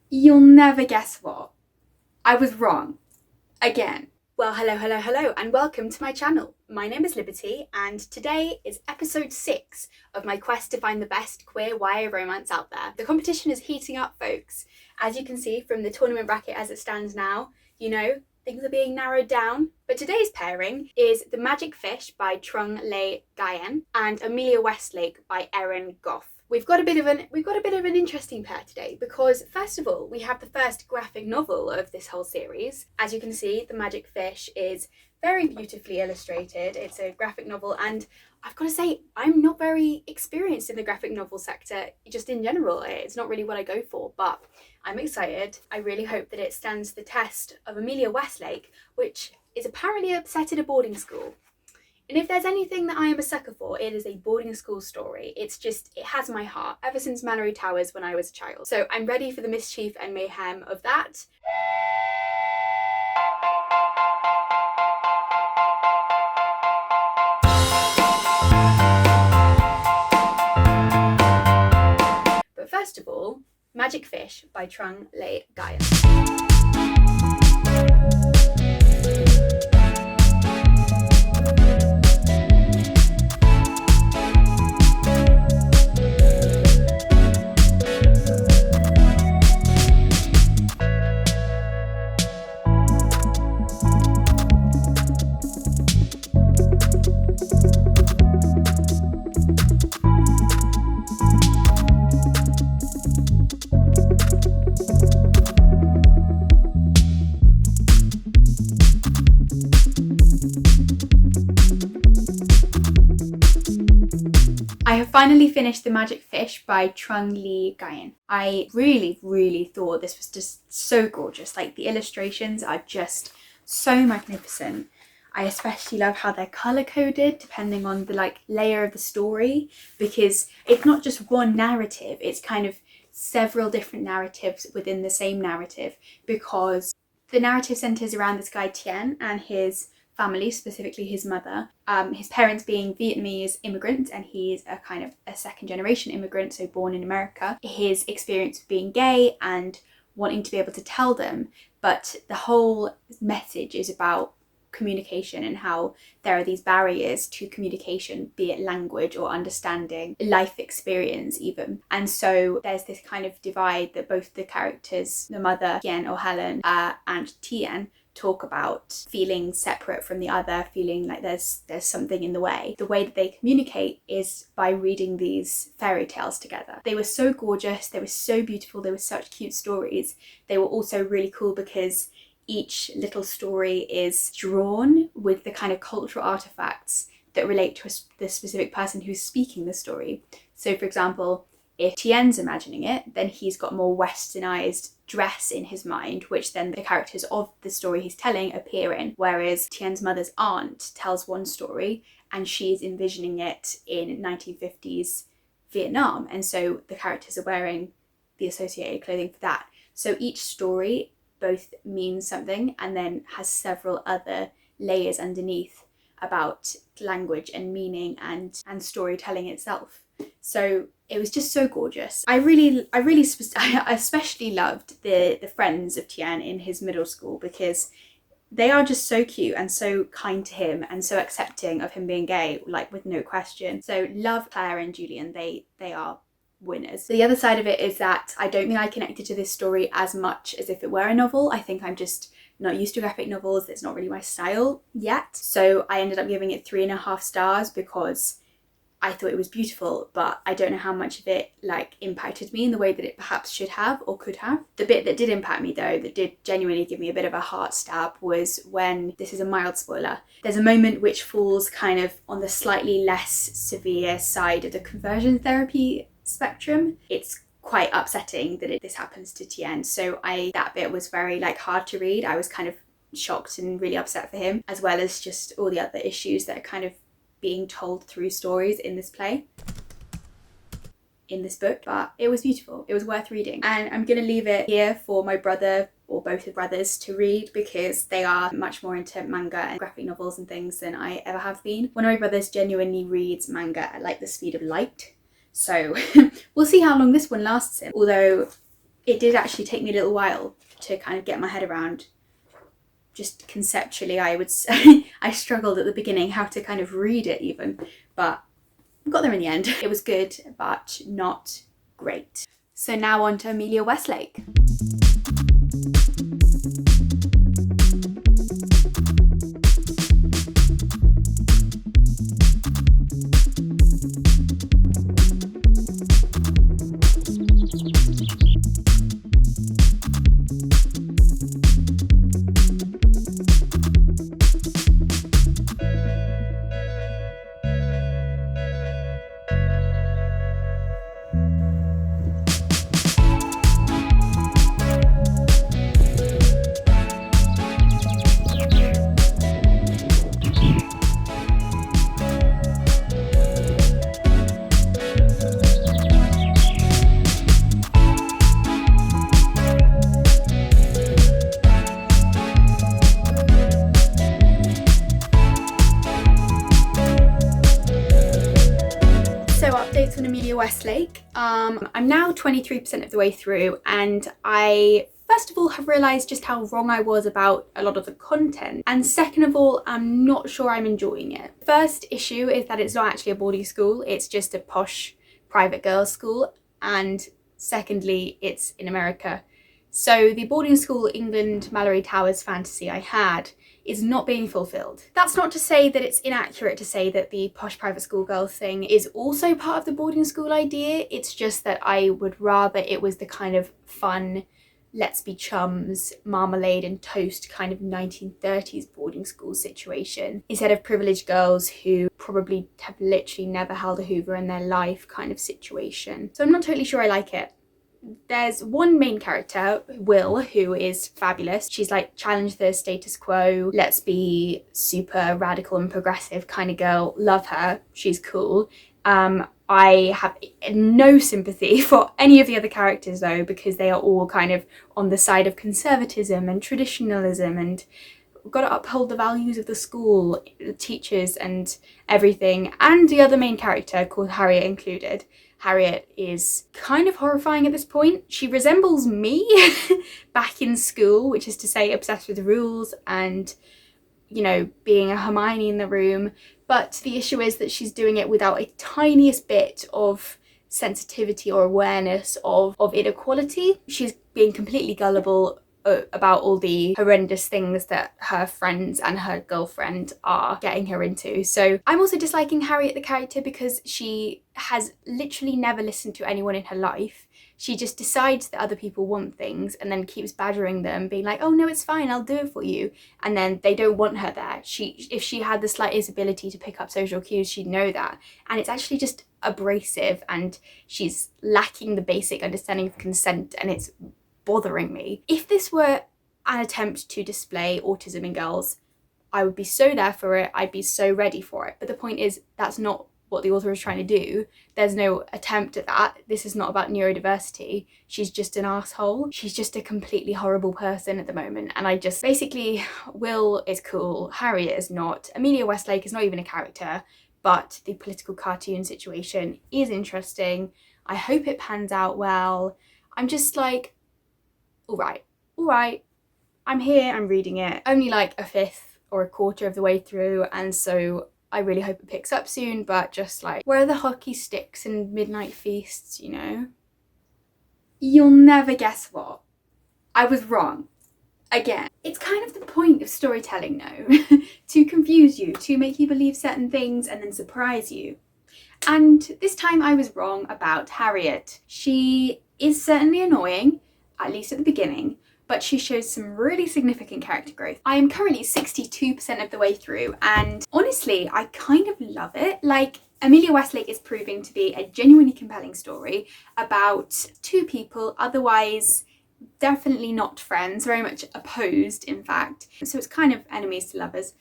You'll never guess what. I was wrong. Again. Well, hello, and welcome to my channel. My name is Liberty, and today is episode 6 of my quest to find the best queer YA romance out there. The competition is heating up, folks. As you can see from the tournament bracket as it stands now, things are being narrowed down. But today's pairing is The Magic Fish by Trung Nguyen and Amelia Westlake by Erin Gough. We've got a bit of an interesting pair today because first of all, we have the first graphic novel of this whole series. As you can see, The Magic Fish is very beautifully illustrated. It's a graphic novel, and I've got to say, I'm not very experienced in the graphic novel sector, just in general. It's not really what I go for, but I'm excited. I really hope that it stands the test of Amelia Westlake, which is apparently upset at a boarding school. And if there's anything that I am a sucker for, it is a boarding school story. It has my heart ever since Malory Towers when I was a child. So I'm ready for the mischief and mayhem of that. But first of all, Magic Fish by Trung Nguyen. I have finally finished The Magic Fish by Trung Nguyen. I really thought this was just so gorgeous. Like, the illustrations are just so magnificent. I especially love how they're color coded depending on the layer of the story, because it's not just one narrative, it's kind of several different narratives within the same narrative, because the narrative centers around this guy Tien and his family, specifically his mother, his parents being Vietnamese immigrants, and he's a kind of a second generation immigrant, so born in America. His experience of being gay and wanting to be able to tell them, but the whole message is about communication and how there are these barriers to communication, be it language or understanding, life experience even. And so there's this kind of divide that both the characters, the mother, Tien or Helen, and Tien, talk about feeling separate from the other, feeling like there's something in the way. The way that they communicate is by reading these fairy tales together. They were so gorgeous, they were so beautiful, they were such cute stories. They were also really cool because each little story is drawn with the kind of cultural artifacts that relate to the specific person who's speaking the story. So for example, if Tien's imagining it, then he's got more westernized dress in his mind, which then the characters of the story he's telling appear in. Whereas Tien's mother's aunt tells one story and she's envisioning it in 1950s Vietnam. And so the characters are wearing the associated clothing for that. So each story both means something and then has several other layers underneath about language and meaning and storytelling itself. So it was just so gorgeous. I especially loved the friends of Tien in his middle school, because they are just so cute and so kind to him and so accepting of him being gay, like with no question. So love Claire and Julian. They are winners. The other side of it is that I don't think I connected to this story as much as if it were a novel. I think I'm just not used to graphic novels. It's not really my style yet. So I ended up giving it 3.5 stars because I thought it was beautiful, but I don't know how much of it impacted me in the way that it perhaps should have or could have. The bit that did impact me though, that did genuinely give me a bit of a heart stab, was when, this is a mild spoiler, there's a moment which falls kind of on the slightly less severe side of the conversion therapy spectrum. It's quite upsetting that this happens to Tien. So that bit was very hard to read. I was kind of shocked and really upset for him, as well as just all the other issues that are kind of being told through stories in this book. But it was beautiful. It was worth reading. And I'm gonna leave it here for my brother or both the brothers to read, because they are much more into manga and graphic novels and things than I ever have been. One of my brothers genuinely reads manga at the speed of light. So we'll see how long this one lasts him. Although it did actually take me a little while to kind of get my head around. Just conceptually, I would say I struggled at the beginning how to kind of read it even, but got there in the end. It was good, but not great. So now on to Amelia Westlake. Updates on Amelia Westlake. I'm now 23% of the way through, and I first of all have realised just how wrong I was about a lot of the content, and second of all, I'm not sure I'm enjoying it. First issue is that it's not actually a boarding school, it's just a posh private girls' school, and secondly, it's in America. So the boarding school England Malory Towers fantasy I had is not being fulfilled. That's not to say that it's inaccurate to say that the posh private school girl thing is also part of the boarding school idea. It's just that I would rather it was the kind of fun, let's be chums, marmalade and toast kind of 1930s boarding school situation, instead of privileged girls who probably have literally never held a Hoover in their life kind of situation. So I'm not totally sure I like it. There's one main character, Will, who is fabulous. She's like, challenge the status quo, let's be super radical and progressive kind of girl. Love her, she's cool. I have no sympathy for any of the other characters though, because they are all kind of on the side of conservatism and traditionalism, and we've got to uphold the values of the school, the teachers and everything. And the other main character, called Harriet included. Harriet is kind of horrifying at this point. She resembles me back in school, which is to say obsessed with rules and, you know, being a Hermione in the room. But the issue is that she's doing it without a tiniest bit of sensitivity or awareness of inequality. She's being completely gullible about all the horrendous things that her friends and her girlfriend are getting her into. So I'm also disliking Harriet the character because she has literally never listened to anyone in her life. She just decides that other people want things and then keeps badgering them, being like, oh no, it's fine, I'll do it for you. And then they don't want her there. If she had the slightest ability to pick up social cues, she'd know that. And it's actually just abrasive, and she's lacking the basic understanding of consent, and it's bothering me. If this were an attempt to display autism in girls, I would be so there for it, I'd be so ready for it. But the point is, that's not what the author is trying to do. There's no attempt at that. This is not about neurodiversity. She's just an asshole. She's just a completely horrible person at the moment. And I just, basically, Will is cool, Harriet is not. Amelia Westlake is not even a character, but the political cartoon situation is interesting. I hope it pans out well. I'm just like, all right, I'm here, I'm reading it. Only like a fifth or a quarter of the way through, and so I really hope it picks up soon, but just like, where are the hockey sticks and midnight feasts, you know? You'll never guess what. I was wrong. Again. It's kind of the point of storytelling though, to confuse you, to make you believe certain things and then surprise you. And this time I was wrong about Harriet. She is certainly annoying, at least at the beginning, but she shows some really significant character growth. I am currently 62% of the way through, and honestly, I kind of love it. Like, Amelia Westlake is proving to be a genuinely compelling story about two people, otherwise definitely not friends, very much opposed, in fact. So it's kind of enemies to lovers,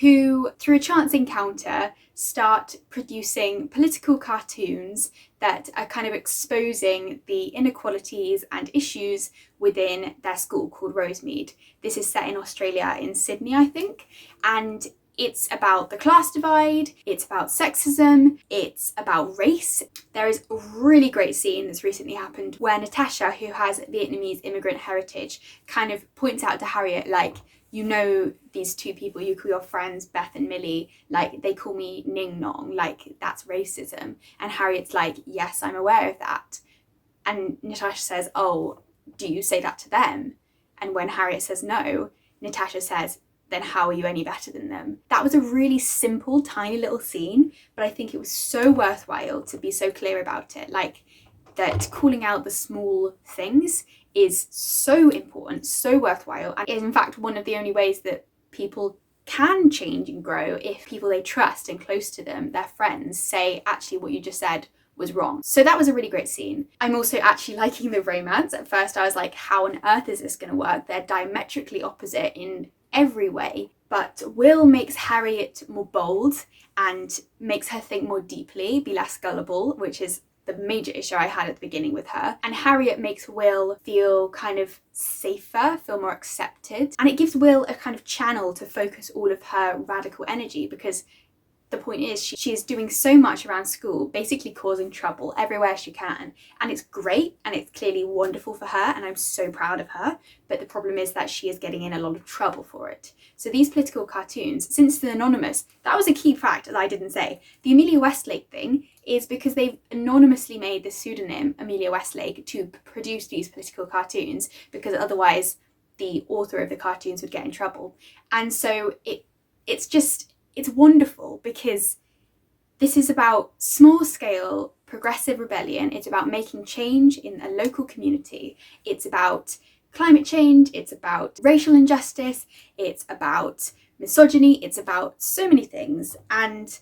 who, through a chance encounter, start producing political cartoons that are kind of exposing the inequalities and issues within their school called Rosemead. This is set in Australia, in Sydney, I think, and It's about the class divide, it's about sexism, it's about race. There is a really great scene that's recently happened where Natasha, who has Vietnamese immigrant heritage, kind of points out to Harriet, like, you know, these two people you call your friends, Beth and Millie, like, they call me Ning Nong, like, that's racism. And Harriet's like, yes, I'm aware of that. And Natasha says, oh, do you say that to them? And when Harriet says no, Natasha says, then how are you any better than them? That was a really simple, tiny little scene, but I think it was so worthwhile to be so clear about it. Like, that calling out the small things is so important, so worthwhile, and is in fact one of the only ways that people can change and grow, if people they trust and close to them, their friends, say, actually what you just said was wrong. So that was a really great scene. I'm also actually liking the romance. At first I was like, how on earth is this going to work? They're diametrically opposite in every way. But Will makes Harriet more bold and makes her think more deeply, be less gullible, which is the major issue I had at the beginning with her. And Harriet makes Will feel kind of safer, feel more accepted. And it gives Will a kind of channel to focus all of her radical energy, because the point is she is doing so much around school, basically causing trouble everywhere she can. And it's great and it's clearly wonderful for her and I'm so proud of her. But the problem is that she is getting in a lot of trouble for it. So these political cartoons, since they're anonymous, that was a key fact that I didn't say. The Amelia Westlake thing is because they've anonymously made the pseudonym Amelia Westlake to produce these political cartoons, because otherwise the author of the cartoons would get in trouble. And so it's wonderful because this is about small scale progressive rebellion. It's about making change in a local community. It's about climate change. It's about racial injustice. It's about misogyny. It's about so many things. And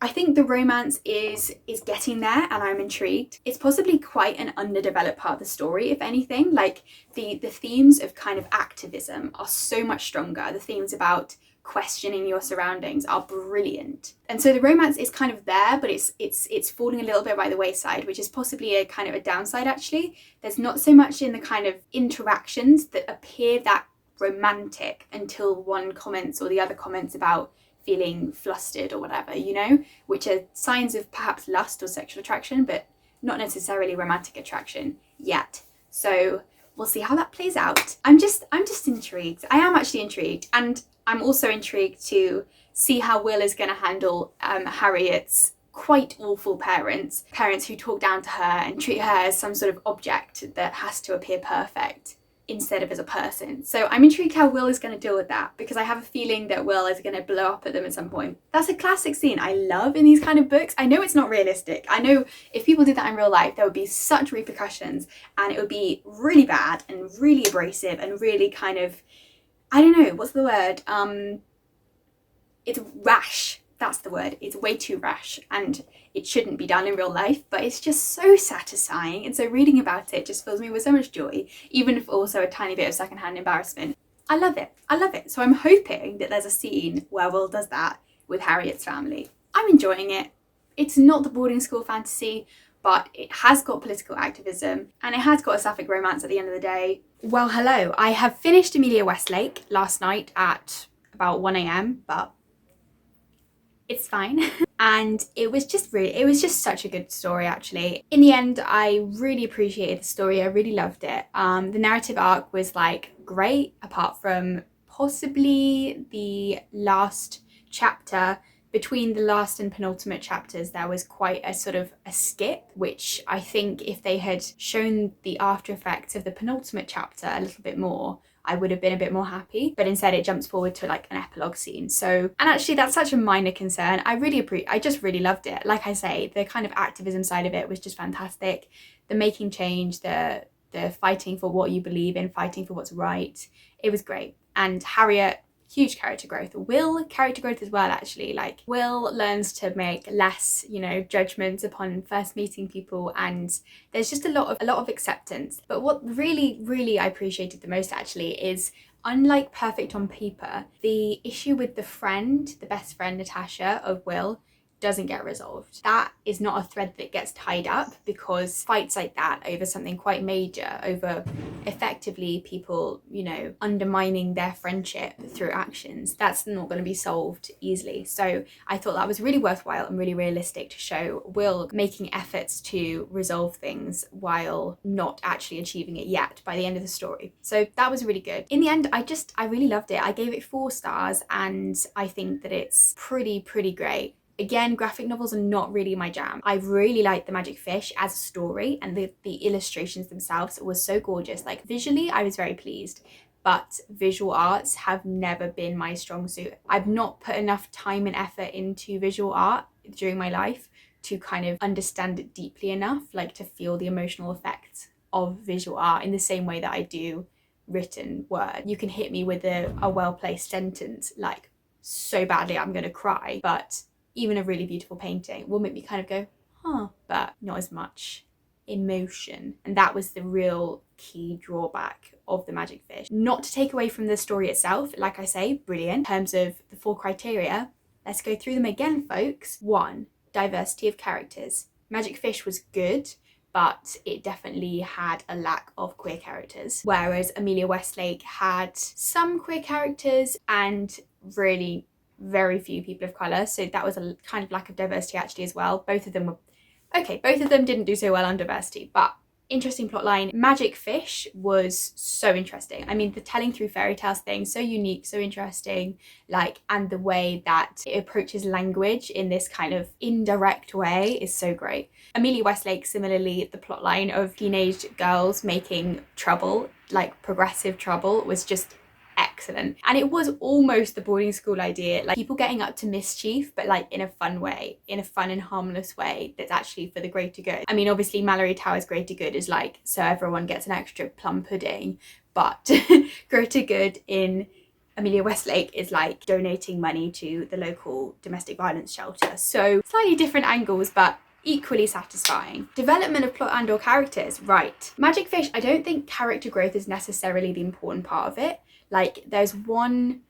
I think the romance is getting there and I'm intrigued. It's possibly quite an underdeveloped part of the story, if anything. Like the themes of kind of activism are so much stronger. The themes about questioning your surroundings are brilliant. And so the romance is kind of there, but it's falling a little bit by the wayside, which is possibly a kind of a downside actually. There's not so much in the kind of interactions that appear that romantic until one comments or the other comments about feeling flustered or whatever, you know, which are signs of perhaps lust or sexual attraction, but not necessarily romantic attraction yet. So we'll see how that plays out. I'm just intrigued. I am actually intrigued, and I'm also intrigued to see how Will is going to handle Harriet's quite awful parents who talk down to her and treat her as some sort of object that has to appear perfect instead of as a person. So I'm intrigued how Will is going to deal with that, because I have a feeling that Will is going to blow up at them at some point. That's a classic scene I love in these kind of books. I know it's not realistic. I know if people did that in real life, there would be such repercussions and it would be really bad and really abrasive and really kind of, I don't know, what's the word? It's rash. That's the word. It's way too rash and it shouldn't be done in real life, but it's just so satisfying. And so reading about it just fills me with so much joy, even if also a tiny bit of secondhand embarrassment. I love it. I love it. So I'm hoping that there's a scene where Will does that with Harriet's family. I'm enjoying it. It's not the boarding school fantasy, but it has got political activism and it has got a sapphic romance at the end of the day. Well, hello. I have finished Amelia Westlake last night at about 1 a.m, but it's fine. And it was just such a good story actually. In the end, I really appreciated the story. I really loved it. The narrative arc was like great, apart from possibly the last chapter. Between the last and penultimate chapters, there was quite a sort of a skip, which I think if they had shown the after effects of the penultimate chapter a little bit more, I would have been a bit more happy. But instead it jumps forward to like an epilogue scene. So, and actually that's such a minor concern. I just really loved it. Like I say, the kind of activism side of it was just fantastic. The making change, the fighting for what you believe in, fighting for what's right. It was great. And Harriet, huge character growth. Will, character growth as well actually. Like Will learns to make less, you know, judgments upon first meeting people, and there's just a lot of acceptance. But what really I appreciated the most actually is, unlike perfect on paper, the issue with the best friend Natasha of Will doesn't get resolved. That is not a thread that gets tied up, because fights like that over something quite major, over effectively people, you know, undermining their friendship through actions, that's not going to be solved easily. So I thought that was really worthwhile and really realistic to show Will making efforts to resolve things while not actually achieving it yet by the end of the story. So that was really good. In the end, I really loved it. I gave it 4 stars, and I think that it's pretty great. Again, graphic novels are not really my jam. I really like The Magic Fish as a story, and the illustrations themselves were so gorgeous. Like visually, I was very pleased, but visual arts have never been my strong suit. I've not put enough time and effort into visual art during my life to kind of understand it deeply enough, like to feel the emotional effects of visual art in the same way that I do written word. You can hit me with a well-placed sentence like so badly I'm gonna cry, but even a really beautiful painting will make me kind of go, huh, but not as much emotion. And that was the real key drawback of The Magic Fish. Not to take away from the story itself, like I say, brilliant. In terms of the 4 criteria, let's go through them again, folks. 1, diversity of characters. Magic Fish was good, but it definitely had a lack of queer characters, whereas Amelia Westlake had some queer characters and really very few people of colour, so that was a kind of lack of diversity actually as well. Both of them didn't do so well on diversity, but interesting plotline. Magic Fish was so interesting. I mean, the telling through fairy tales thing, so unique, so interesting, like, and the way that it approaches language in this kind of indirect way is so great. Amelia Westlake, similarly, the plotline of teenage girls making trouble, like progressive trouble, was just excellent. And it was almost the boarding school idea, like people getting up to mischief, but like in a fun way, in a fun and harmless way that's actually for the greater good. I mean, obviously Malory Towers' greater good is like so everyone gets an extra plum pudding, but greater good in Amelia Westlake is like donating money to the local domestic violence shelter. So slightly different angles, but equally satisfying. Development of plot and/or characters, right. Magic Fish, I don't think character growth is necessarily the important part of it. Like there is one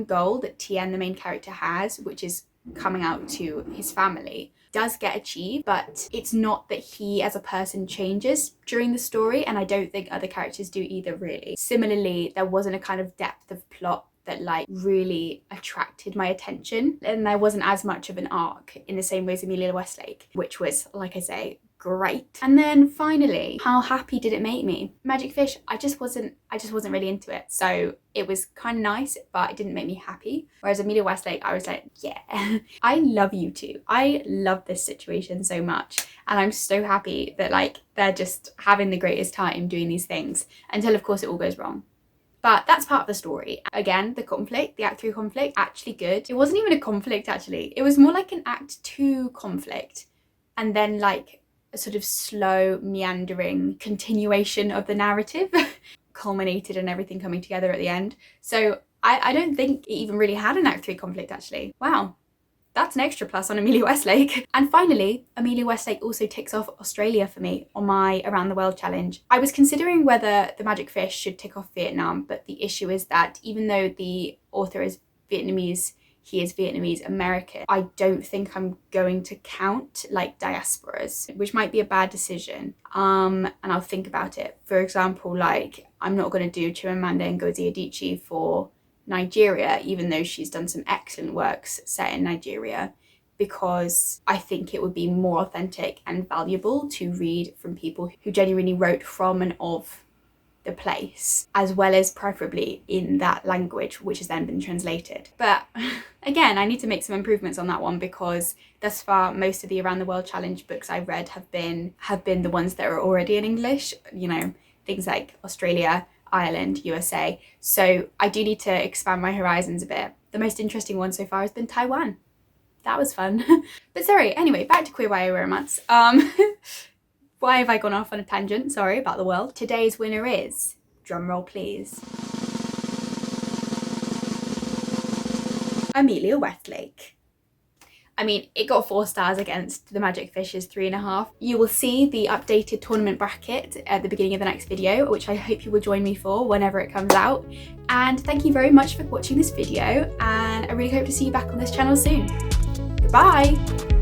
goal that Tien, the main character, has, which is coming out to his family, does get achieved, but it's not that he as a person changes during the story, and I don't think other characters do either really. Similarly, there wasn't a kind of depth of plot that like really attracted my attention, and there wasn't as much of an arc in the same way as Amelia Westlake, which was, like I say, great. And then finally, how happy did it make me? Magic Fish, I just wasn't really into it. So it was kind of nice, but it didn't make me happy. Whereas Amelia Westlake, I was like, yeah, I love you two. I love this situation so much. And I'm so happy that like they're just having the greatest time doing these things until of course it all goes wrong. But that's part of the story. Again, the conflict, the Act 3 conflict, actually good. It wasn't even a conflict actually. It was more like an Act 2 conflict. And then like a sort of slow, meandering continuation of the narrative culminated in everything coming together at the end. So I don't think it even really had an Act 3 conflict actually. Wow. That's an extra plus on Amelia Westlake. And finally, Amelia Westlake also ticks off Australia for me on my Around the World challenge. I was considering whether The Magic Fish should tick off Vietnam, but the issue is that even though the author is Vietnamese, he is Vietnamese American, I don't think I'm going to count like diasporas, which might be a bad decision. And I'll think about it. For example, like I'm not going to do Chimamanda Ngozi Adichie for Nigeria, even though she's done some excellent works set in Nigeria, because I think it would be more authentic and valuable to read from people who genuinely wrote from and of the place, as well as preferably in that language, which has then been translated. But again, I need to make some improvements on that one, because thus far most of the Around the World challenge books I've read have been the ones that are already in English, you know, things like Australia, Ireland, USA. So I do need to expand my horizons a bit. The most interesting one so far has been Taiwan. That was fun. But sorry, anyway, back to Queer YA Romance. Why have I gone off on a tangent? Sorry about the world. Today's winner is, drumroll please, Amelia Westlake. I mean, it got 4 stars against The Magic Fish's 3.5. You will see the updated tournament bracket at the beginning of the next video, which I hope you will join me for whenever it comes out. And thank you very much for watching this video, and I really hope to see you back on this channel soon. Goodbye!